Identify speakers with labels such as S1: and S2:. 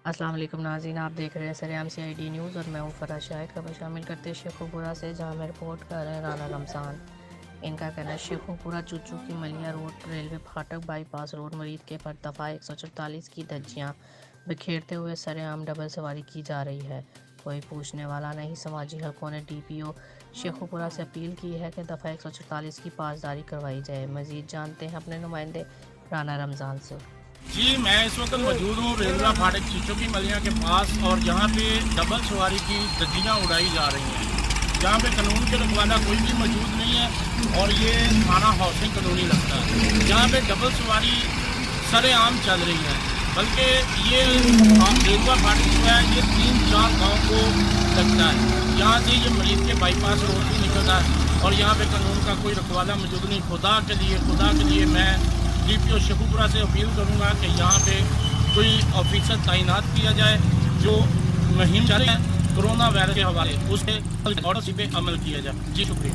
S1: السلام علیکم ناظرین، آپ دیکھ رہے ہیں سریام CID نیوز اور میں ہوں فرح شاہد۔ خبر شامل کرتے شیخوپورہ سے، جہاں میں رپورٹ کر رہے ہیں رانا رمضان۔ ان کا کہنا ہے شیخوپورہ چوچو کی ملیا روڈ، ریلوے پھاٹک، bypass road Muridke پر دفعہ 144 کی دھجیاں بکھیرتے ہوئے سرعام ڈبل سواری کی جا رہی ہے۔ کوئی پوچھنے والا نہیں۔ سماجی حلقوں نے DPO شیخوپورہ سے اپیل کی ہے کہ دفعہ 144 کی پاسداری کروائی جائے۔ مزید جانتے ہیں اپنے نمائندے رانا رمضان سے۔
S2: جی، میں اس وقت موجود ہوں ریلوے پھاٹک چیچو کی ملیاں کے پاس، اور جہاں پہ ڈبل سواری کی دھجیاں اڑائی جا رہی ہیں، جہاں پہ قانون کے رکھوالا کوئی بھی موجود نہیں ہے، اور یہ تھانہ ہاؤسنگ کالونی لگتا ہے، جہاں پہ ڈبل سواری سر عام چل رہی ہے۔ بلکہ یہ ریلوے پھاٹک جو ہے یہ 3-4 گاؤں کو لگتا ہے، یہاں سے یہ مریض کے بائی پاس روڈ بھی نکلتا ہے، اور یہاں پہ قانون کا کوئی رکھوالا موجود نہیں۔ خدا کے لیے میں DPO شیخوپورہ سے اپیل کروں گا کہ یہاں پہ کوئی آفیسر تعینات کیا جائے جو مہم چل رہی ہے کرونا وائرس کے حوالے، اس کے آرڈر پہ عمل کیا جائے۔ جی شکریہ۔